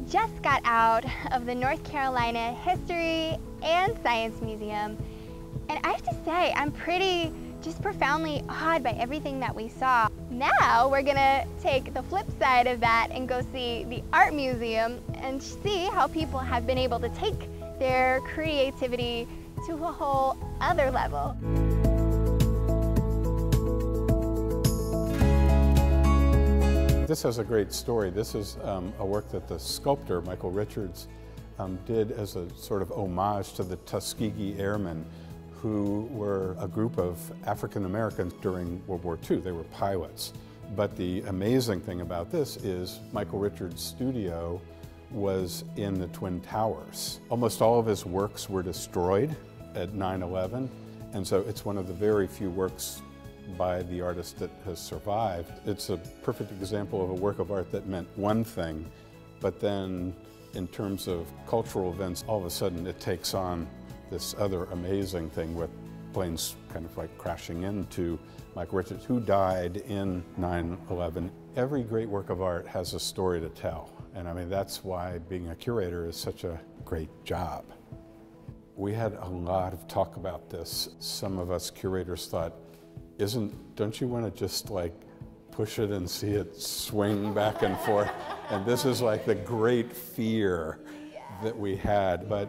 just got out of the North Carolina History and Science Museum, and I have to say, I'm pretty just profoundly awed by everything that we saw. Now we're gonna take the flip side of that and go see the art museum and see how people have been able to take their creativity to a whole other level. This has a great story. This is a work that the sculptor, Michael Richards, did as a sort of homage to the Tuskegee Airmen, who were a group of African Americans during World War II. They were pilots. But the amazing thing about this is Michael Richards' studio was in the Twin Towers. Almost all of his works were destroyed at 9/11, and so it's one of the very few works by the artist that has survived. It's a perfect example of a work of art that meant one thing, but then in terms of cultural events, all of a sudden it takes on this other amazing thing with planes kind of like crashing into Michael Richards, who died in 9/11. Every great work of art has a story to tell. And I mean, that's why being a curator is such a great job. We had a lot of talk about this. Some of us curators thought, don't you want to just like push it and see it swing back and forth? And this is like the great fear that we had. But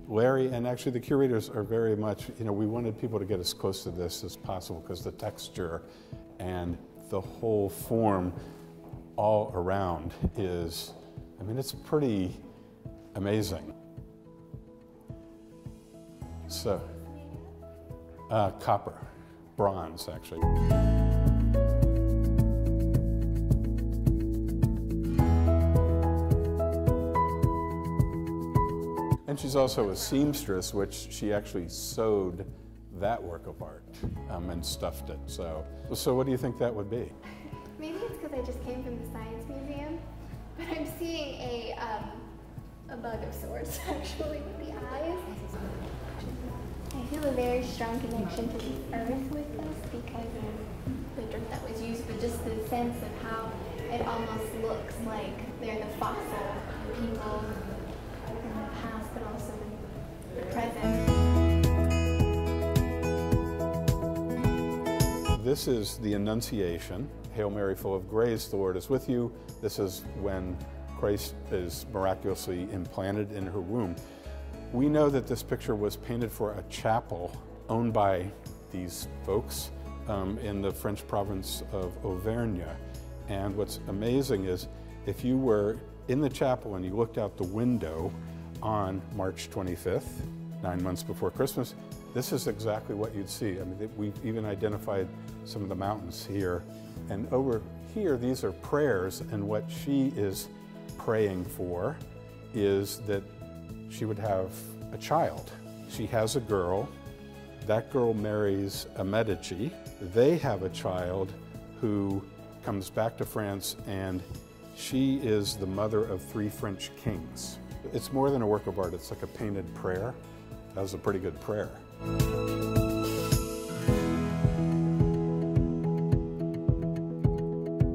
Larry and actually the curators are very much, we wanted people to get as close to this as possible because the texture and the whole form all around is, it's pretty amazing. So, copper, bronze actually. And she's also a seamstress, which she actually sewed that work of art and stuffed it. So what do you think that would be? Maybe it's because I just came from the Science Museum, but I'm seeing a bug of sorts, actually, with the eyes. I feel a very strong connection to the earth with this because of the dirt that was used, but just the sense of how it almost looks like they're the fossil people in the past, but also the present. This is the Annunciation. Hail Mary, full of grace, the Lord is with you. This is when Christ is miraculously implanted in her womb. We know that this picture was painted for a chapel owned by these folks in the French province of Auvergne. And what's amazing is if you were in the chapel and you looked out the window on March 25th, 9 months before Christmas, this is exactly what you'd see. We've even identified some of the mountains here. And over here, these are prayers, and what she is praying for is that she would have a child. She has a girl. That girl marries a Medici. They have a child who comes back to France, and she is the mother of 3 French kings. It's more than a work of art. It's like a painted prayer. That was a pretty good prayer.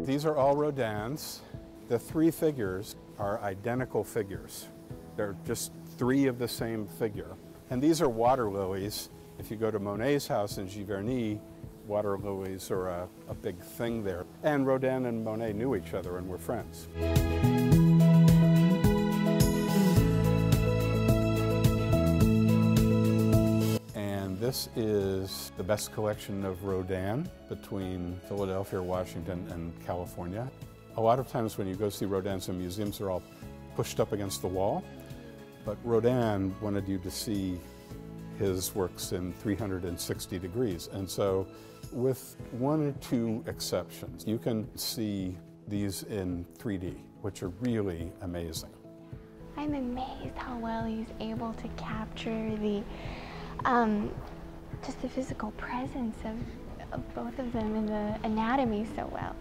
These are all Rodin's. The 3 figures are identical figures. They're just 3 of the same figure. And these are water lilies. If you go to Monet's house in Giverny, water lilies are a big thing there. And Rodin and Monet knew each other and were friends. And this is the best collection of Rodin between Philadelphia, Washington, and California. A lot of times when you go see Rodin's in museums, they're all pushed up against the wall. But Rodin wanted you to see his works in 360 degrees. And so with 1 or 2 exceptions, you can see these in 3D, which are really amazing. I'm amazed how well he's able to capture the, just the physical presence of both of them and the anatomy so well.